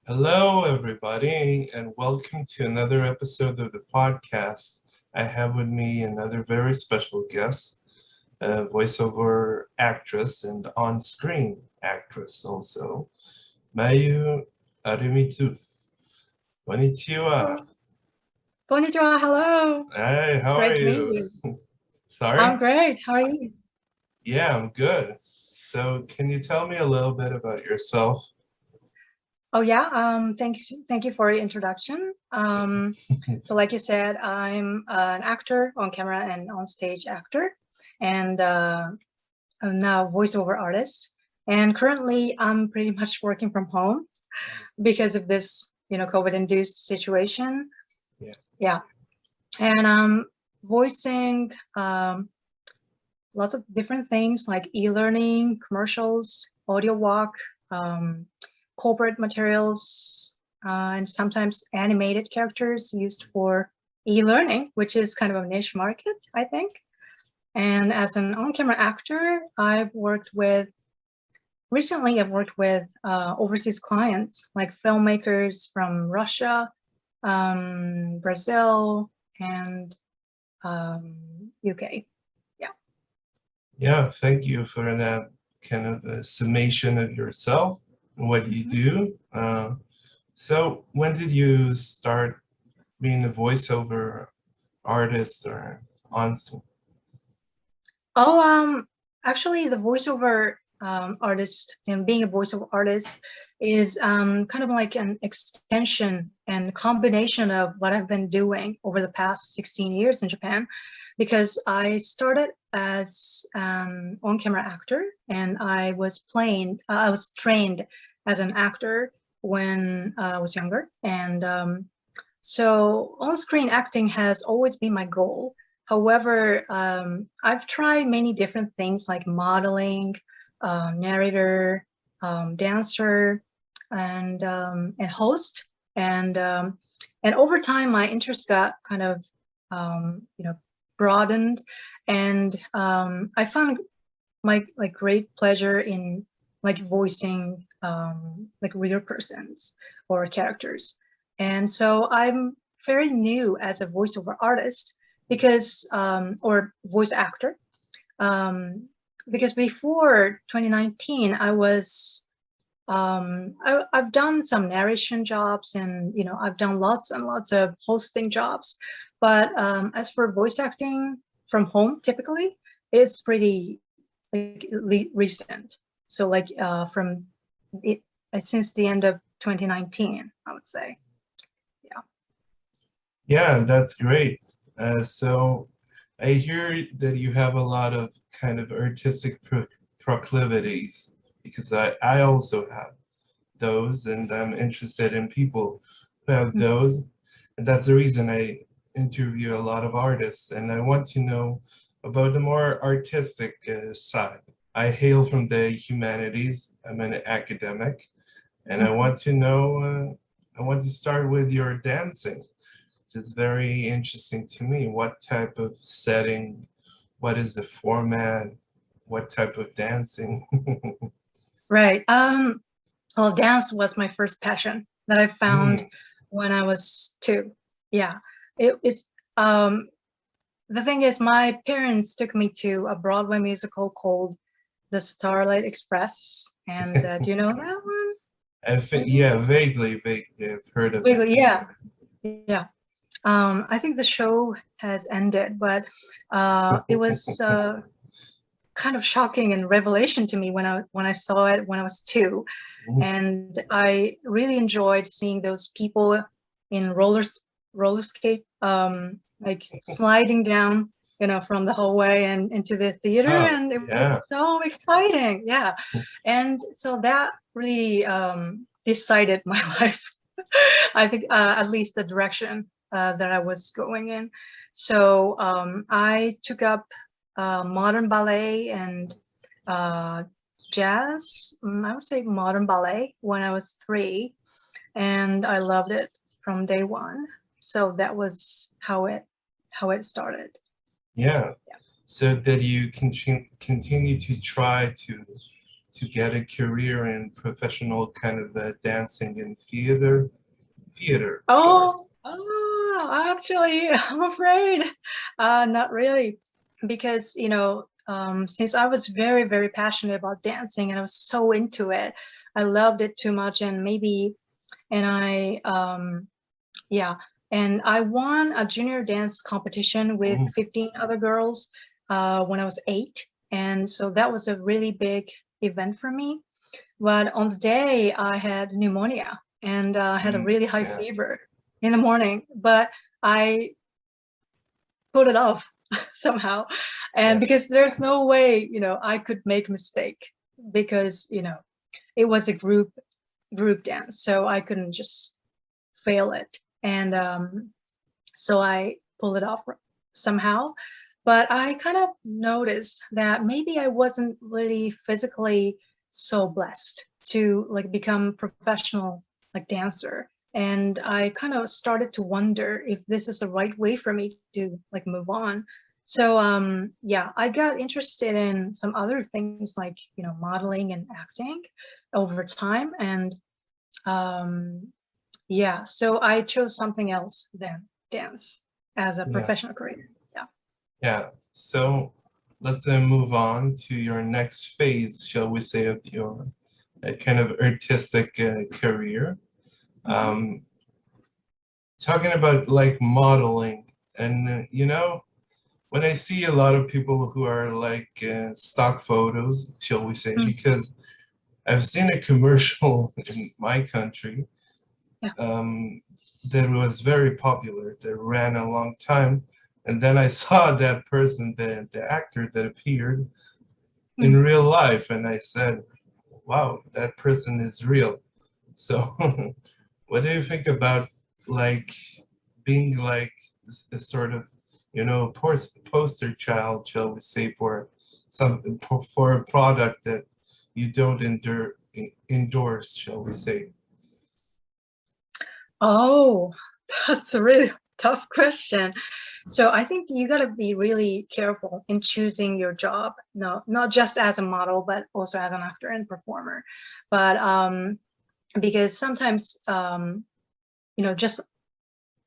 Hello, everybody, and welcome to another episode of the podcast. I have with me another very special guest, a voiceover actress and on-screen actress also, Mayu Arimitsu. Konnichiwa. Hello. Konnichiwa, hello. Hey, It's how are great to meet you? you. I'm Sorry? great. How are you? Yeah, I'm good. So, can you tell me a little bit about yourself? Oh yeah, thank you for your introduction. So like you said, I'm an actor, on camera and on stage actor, and I'm now voiceover artist. And currently, I'm pretty much working from home because of this, COVID-induced situation. Yeah. Yeah, and I'm voicing lots of different things like e-learning, commercials, audio walk, um, corporate materials, and sometimes animated characters used for e-learning, which is kind of a niche market, I think. And as an on-camera actor, recently I've worked with overseas clients like filmmakers from Russia, Brazil, and UK. Yeah, thank you for that kind of a summation of yourself and what you Mhm. do. So when did you start being a voiceover artist or on? Oh, actually, the voiceover artist and being a voiceover artist is kind of like an extension and combination of what I've been doing over the past 16 years in Japan, because I started as on-camera actor and I was trained as an actor when I was younger, and so on-screen acting has always been my goal. However, I've tried many different things like modeling, narrator, dancer, and host. And and over time, my interest got kind of broadened, and I found my like great pleasure in like voicing like real persons or characters. And so I'm very new as a voiceover artist because or voice actor, because before 2019 I've done some narration jobs, and I've done lots and lots of hosting jobs, but as for voice acting from home, typically it's pretty like recent. So like from it since the end of 2019, I would say. Yeah. Yeah, that's great. So I hear that you have a lot of kind of artistic proclivities because I also have those, and I'm interested in people who have Mhm. those. And that's the reason I interview a lot of artists, and I want to know about the more artistic side. I hail from the humanities. I'm an academic, and Mhm. I want to start with your dancing, which is very interesting to me. What type of setting? What is the format? What type of dancing? Right. Well, dance was my first passion that I found Mm, when I was two. Yeah. It is the thing is, my parents took me to a Broadway musical called The Starlight Express. And do you know that one? I think, Maybe? yeah, vaguely, I've heard of it. Wiggly, yeah. Yeah. I think the show has ended, but it was kind of shocking and revelation to me when I saw it when I was two, and I really enjoyed seeing those people in roller skate, like sliding down, from the hallway and into the theater, Oh, and it was yeah. so exciting. Yeah, and so that really decided my life. I think at least the direction that I was going in. So I took up modern ballet and uh, jazz. I would say modern ballet when I was three, and I loved it from day one. So that was how it started. Yeah. So did you continue to try to to get a career in professional kind of dancing and theater? Sorry. Actually, I'm afraid, not really, because since I was very, very passionate about dancing and I was so into it, I loved it too much, and yeah, and I won a junior dance competition with 15 other girls when I was 8, and so that was a really big event for me. But on the day, I had pneumonia and had a really high fever in the morning, but I pulled it off somehow. And because there's no way, I could make a mistake, because, it was a group dance, so I couldn't just fail it. And so I pulled it off somehow. But I kind of noticed that maybe I wasn't really physically so blessed to like become professional like dancer. And I kind of started to wonder if this is the right way for me to like move on. So yeah, I got interested in some other things like, modeling and acting over time. And yeah, so I chose something else than dance as a professional career. Yeah, so let's then move on to your next phase, shall we say, of your kind of artistic career. Talking about like modeling, and when I see a lot of people who are like stock photos, shall we say, because I've seen a commercial in my country that was very popular, that ran a long time. And then I saw that person, the actor that appeared in real life, and I said, wow, that person is real. So what do you think about like being like a sort of, poster child, shall we say, for a product that you don't endorse, shall we say? Oh, that's a really tough question. So I think you got to be really careful in choosing your job. No, not just as a model, but also as an actor and performer. But because sometimes, just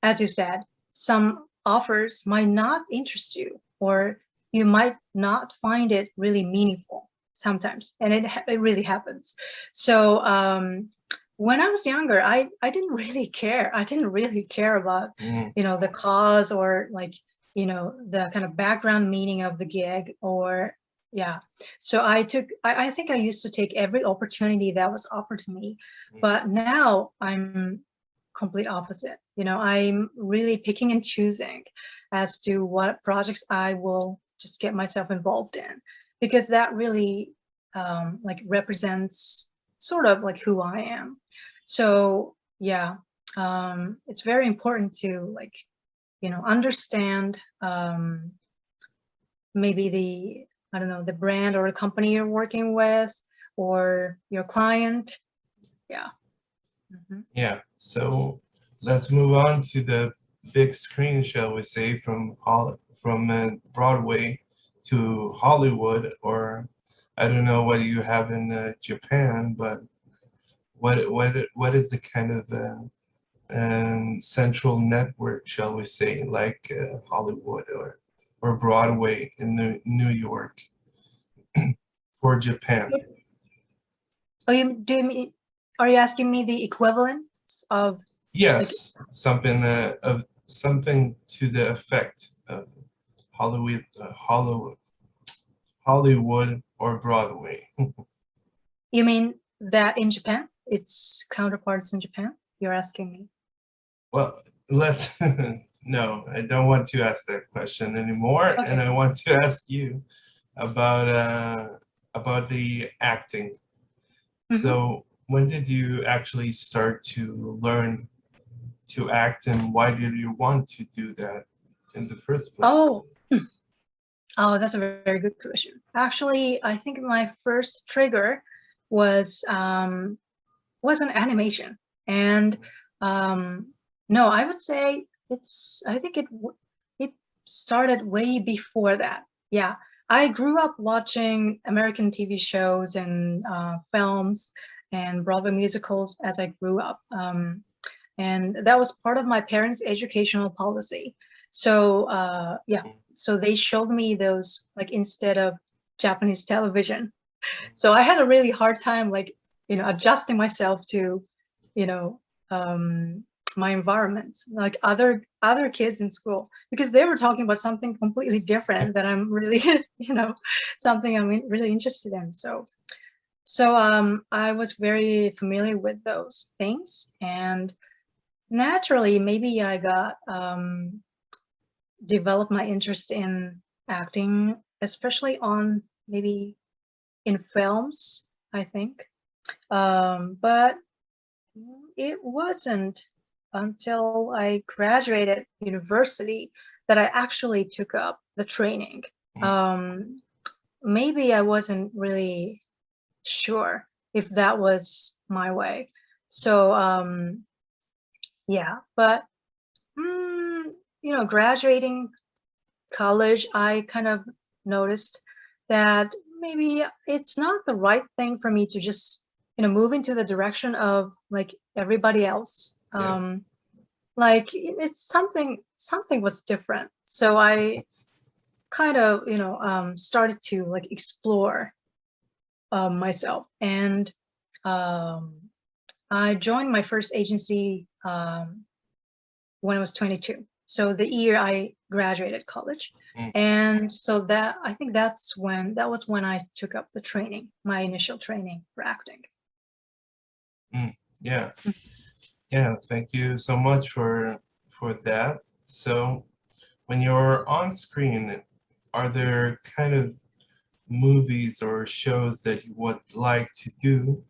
as you said, some offers might not interest you, or you might not find it really meaningful sometimes, and it really happens. So when I was younger, I didn't really care. I didn't really care about, the cause, or like, the kind of background meaning of the gig, or yeah. So I think I used to take every opportunity that was offered to me, but now I'm complete opposite. I'm really picking and choosing as to what projects I will just get myself involved in, because that really like represents sort of like who I am. So yeah, it's very important to like, understand maybe I don't know, the brand or the company you're working with, or your client. Yeah. Yeah, so let's move on to the big screen, shall we say, from Broadway to Hollywood, or I don't know what you have in Japan, but what is the kind of central network, shall we say, like Hollywood or Broadway in New York for Japan? Oh, are you asking me the equivalent of? Yes, something to the effect of Hollywood or Broadway. You mean that in Japan, its counterparts in Japan? You're asking me. Well, let's no, I don't want to ask that question anymore, and I want to ask you about the acting. So when did you actually start to learn to act, and why did you want to do that in the first place? Oh, that's a very good question. Actually, I think my first trigger was an animation, and no, I would say I think it started way before that. Yeah, I grew up watching American TV shows and films and Broadway musicals as I grew up. And that was part of my parents' educational policy. So yeah, so they showed me those like instead of Japanese television. So I had a really hard time like, adjusting myself to, you know, um, my environment, like other kids in school, because they were talking about something completely different that I'm really, something I'm really interested in. So I was very familiar with those things, and naturally, maybe I got developed my interest in acting, especially on maybe in films, I think. But it wasn't until I graduated university that I actually took up the training. Um, Maybe I wasn't really sure if that was my way. So yeah, but graduating college, I kind of noticed that maybe it's not the right thing for me to just, move into the direction of like everybody else. Yeah. Like it's something was different. So I kind of, started to like explore myself, and um, I joined my first agency when I was 22. So the year I graduated college. Mm. And so that I think that was when I took up the training, my initial training for acting. Yeah. Yeah, thank you so much for that. So when you're on screen, are there kind of movies or shows that you would like to do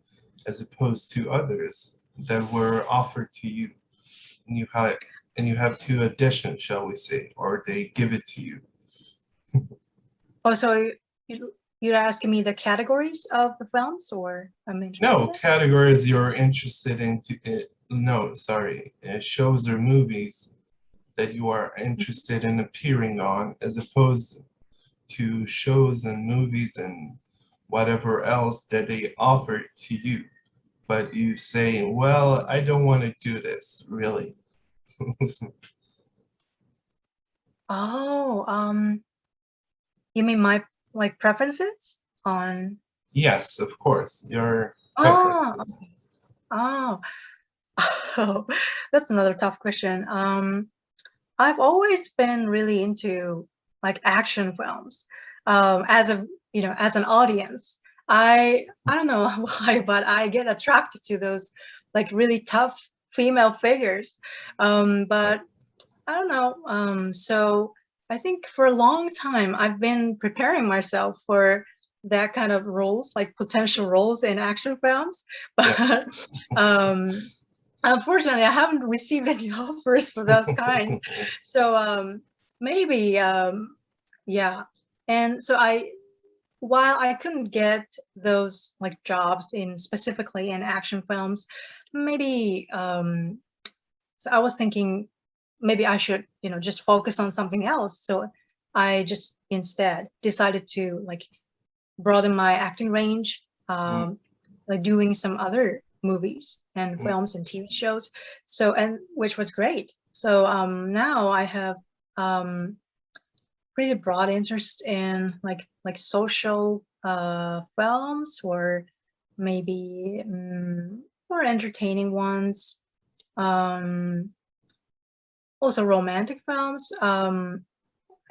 as opposed to others that were offered to you and you have to audition, shall we say, or they give it to you? Oh, so you're asking me the categories of the films, or I'm interested No, in? categories you're interested in. No, sorry, shows or movies that you are interested in appearing on, as opposed to shows and movies and whatever else that they offer to you. But you say, well, I don't want to do this, really. Oh, you mean my like preferences on? Yes, of course, your Oh, preferences. oh, oh, that's another tough question. I've always been really into like action films. As a as an audience, I don't know why, but I get attracted to those like really tough female figures. But I don't know. So I think for a long time I've been preparing myself for that kind of roles, like potential roles in action films. Yes. But unfortunately, I haven't received any offers for those kinds. So maybe yeah. And so while I couldn't get those like jobs in specifically in action films, maybe so I was thinking maybe I should, just focus on something else. So I just instead decided to like broaden my acting range, Mm, like doing some other movies and mm, films and TV shows. So, and which was great. So now I have pretty broad interest in like social films, or maybe more entertaining ones. Um, Also romantic films.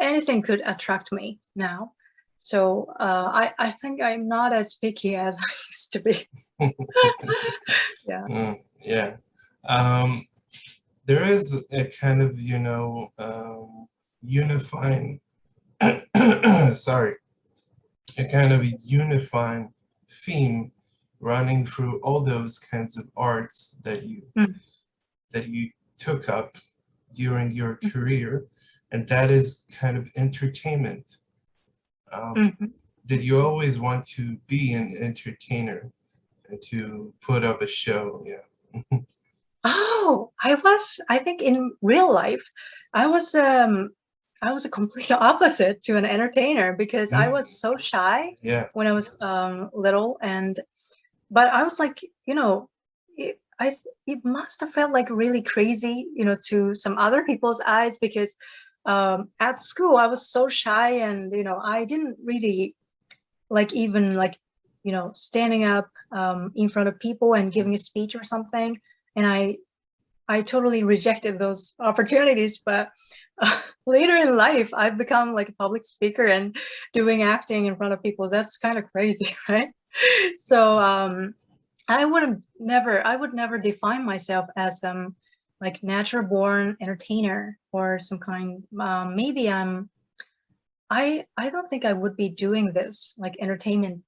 Anything could attract me now. So I think I'm not as picky as I used to be. Yeah. yeah. Um, there is a kind of, unifying, sorry, a kind of unifying theme running through all those kinds of arts Mm, that you took up during your mm, career, and that is kind of entertainment. Um, mhm. did you always want to be an entertainer and to put up a show? Yeah. Oh, I think in real life, I was I was a complete opposite to an entertainer because I was so shy Yeah. when I was little, but I was like, it must have felt like really crazy, to some other people's eyes because at school I was so shy and I didn't really like even like standing up in front of people and giving a speech or something, and I totally rejected those opportunities. But later in life, I've become like a public speaker and doing acting in front of people. That's kind of crazy, right? So I would never define myself as like natural born entertainer or some kind. Maybe I don't think I would be doing this like entertainment.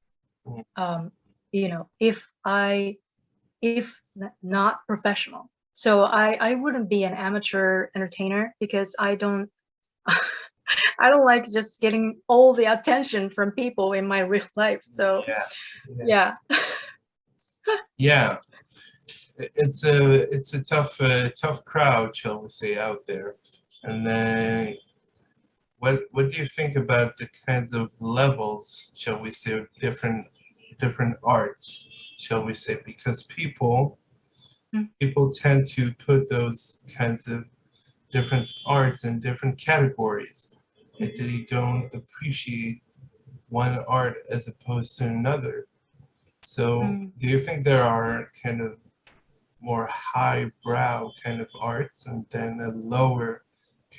Um, if not professional. So I wouldn't be an amateur entertainer because I don't I don't like just getting all the attention from people in my real life. So yeah. Yeah. It's a tough crowd, shall we say, out there. And then what do you think about the kinds of levels, shall we say, of different arts, shall we say? Because people tend to put those kinds of different arts in different categories. And they don't appreciate one art as opposed to another. So do you think there are kind of more highbrow kind of arts and then a lower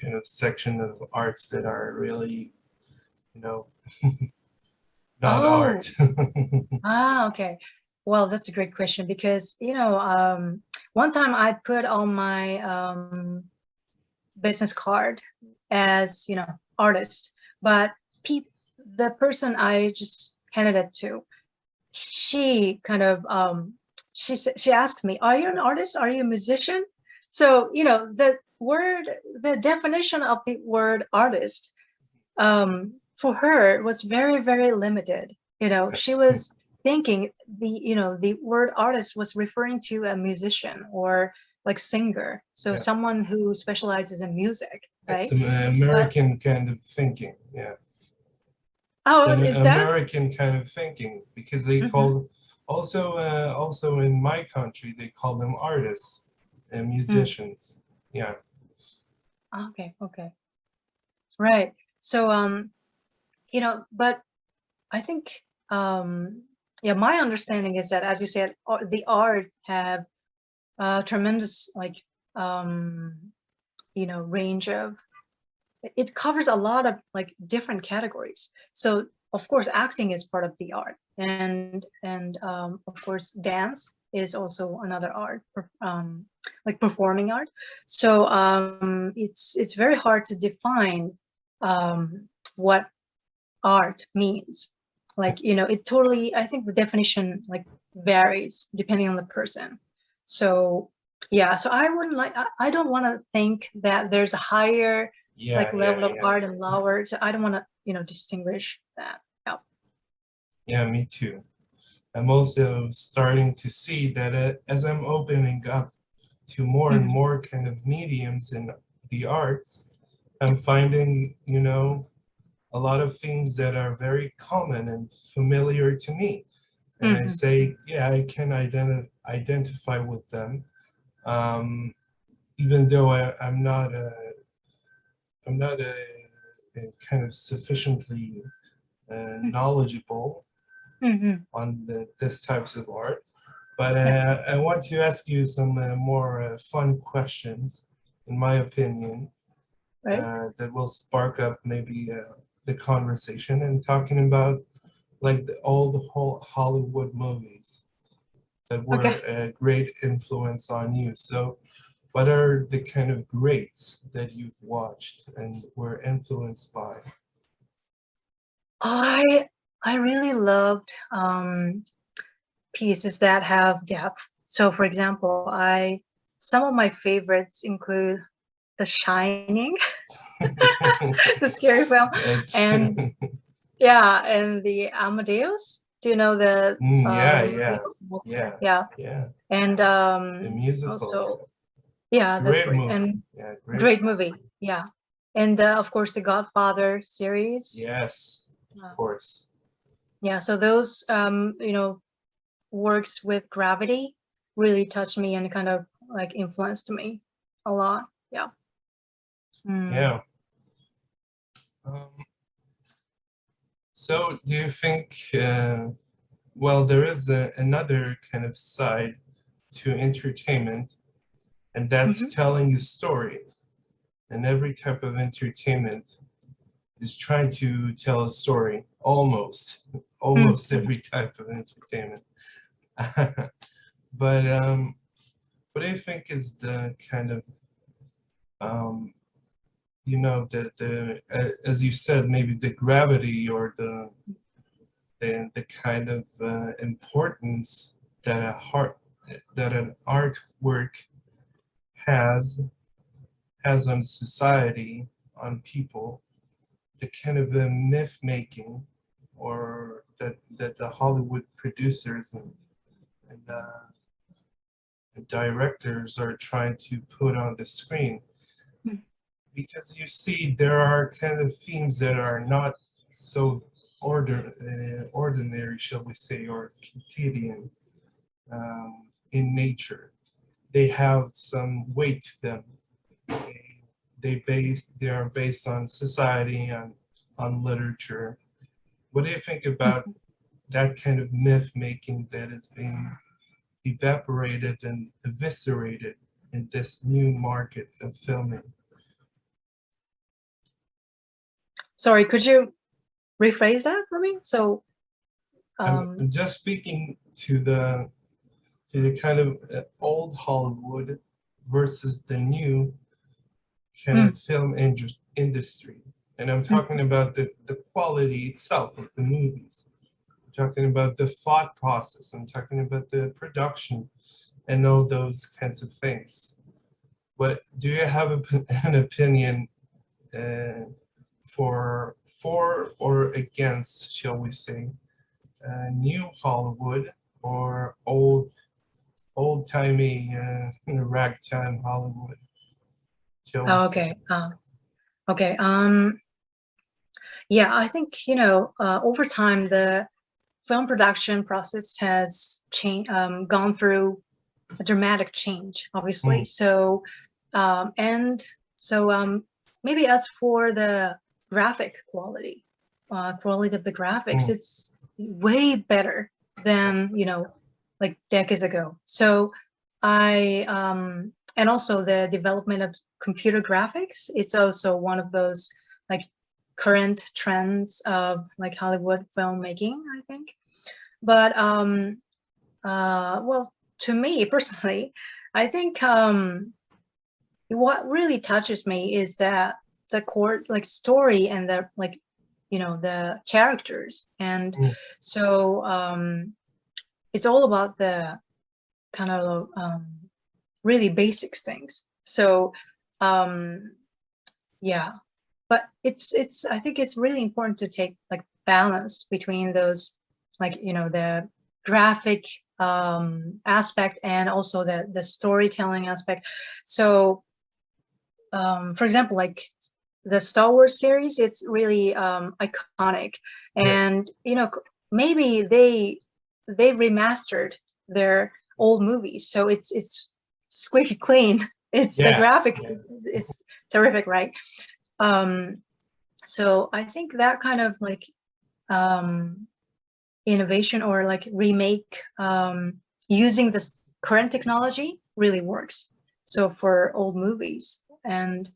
kind of section of arts that are really, you know, not Oh, art? okay. Well, that's a great question because one time I put on my business card as artist, but the person I just handed it to, she kind of she asked me, "Are you an artist? Are you a musician?" So the definition of the word artist for her was very, very limited. She Yes. was thinking the word artist was referring to a musician or like singer, so Yeah. someone who specializes in music, It's right? an But American kind of thinking. Yeah. It's oh, an is that? American kind of thinking because they Mm-hmm. call also in my country they call them artists and musicians. Yeah. Okay, okay, right. So but I think yeah, my understanding is that, as you said, the art have tremendous like range of, it covers a lot of like different categories. So of course acting is part of the art, and of course dance is also another art, like performing art. So it's very hard to define what art means. Like it totally, I think the definition like varies depending on the person. So yeah, so I wouldn't like, I don't want to think that there's a higher like Yeah, yeah, level of yeah. art and lower, so I don't want to distinguish that. Yeah. Yeah, me too. I'm also starting to see that as I'm opening up to more and Mhm. more kind of mediums in the arts, I'm finding, a lot of themes that are very common and familiar to me. And I Mhm. say, yeah, I can identify with them, even though I'm not a kind of sufficiently knowledgeable Mhm. on this types of art. But Yeah. I want to ask you some more fun questions, in my opinion, Right. that will spark up maybe the conversation and talking about like all the whole Hollywood movies that Okay. were a great influence on you. So what are the kind of greats that you've watched and were influenced by? I really loved pieces that have depth. So for example, I some of my favorites include The Shining, the scary film, It's and yeah, and the Amadeus. Do you know the yeah, yeah, musical? yeah, Yeah, yeah. and The musical, also yeah, that's great great movie. and Yeah, great great movie. movie. Yeah, and of course the Godfather series. Yes, of course. Yeah, so those works with gravity really touched me and kind of like influenced me a lot. Yeah. Yeah. So do you think, well, there is another kind of side to entertainment, and that's telling a story. And every type of entertainment is trying to tell a story, almost every type of entertainment. But what do you think is the kind of, as you said, maybe the gravity or the kind of importance that an artwork has on society, on people, the kind of myth making, or that the Hollywood producers and directors are trying to put on the screen? Because you see, there are kind of themes that are not so ordinary, shall we say, or quotidian in nature. They have some weight to them. They are based on society and on literature. What do you think about that kind of myth making that is being evaporated and eviscerated in this new market of filming? Sorry, could you rephrase that for me? So I'm just speaking to the kind of old Hollywood versus the new kind of film industry. And I'm talking about the quality itself of the movies. I'm talking about the thought process. I'm talking about the production and all those kinds of things. What do you have an opinion for or against, shall we say, new Hollywood or old-timey ragtime Hollywood? okay. Okay. Yeah, I think over time the film production process has gone through a dramatic change, obviously. So maybe as for the graphic quality of the graphics, it's way better than like decades ago. So and also the development of computer graphics, it's also one of those like current trends of like Hollywood filmmaking, I think. But well, to me personally, I think what really touches me is that the core like story and the like the characters, and so it's all about the kind of really basic things. So yeah, but it's I think it's really important to take like balance between those, like the graphic aspect and also the storytelling aspect. So for example, like the Star Wars series, it's really iconic, and maybe they remastered their old movies, so it's squeaky clean. It's the graphic is terrific, right? So I think that kind of like innovation or like remake using this current technology really works. So for old movies, and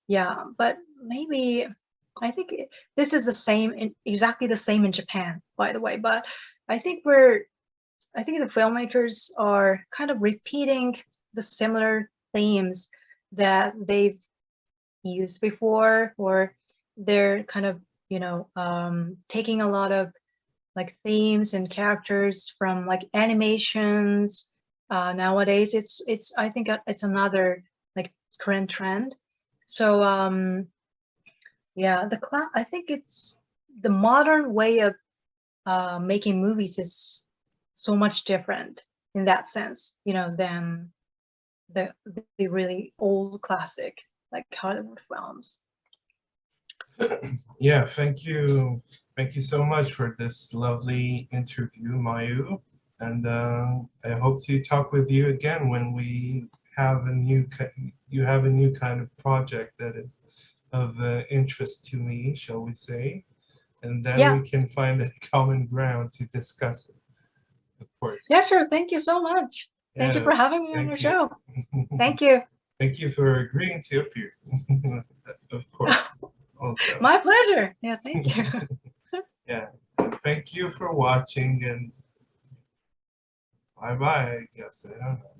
yeah, but maybe I think this is the same, exactly the same in Japan, by the way. But I think the filmmakers are kind of repeating the similar themes that they've used before, or they're kind of taking a lot of like themes and characters from like animations. Nowadays it's I think it's another like current trend. So yeah, I think it's the modern way of making movies is so much different in that sense, than the really old classic like Hollywood films. Yeah, thank you. Thank you so much for this lovely interview, Mayu. And I hope to talk with you again when we have you have a new kind of project that is of interest to me, shall we say. And then Yeah, we can find a common ground to discuss it, of course. yeah, sure. Thank you so much. Thank you Yeah, for having me on your thank you. show. Thank you. Thank you for agreeing to appear, of course, also. My pleasure. Yeah, thank you. Yeah, and thank you for watching and bye bye, I guess. I don't know.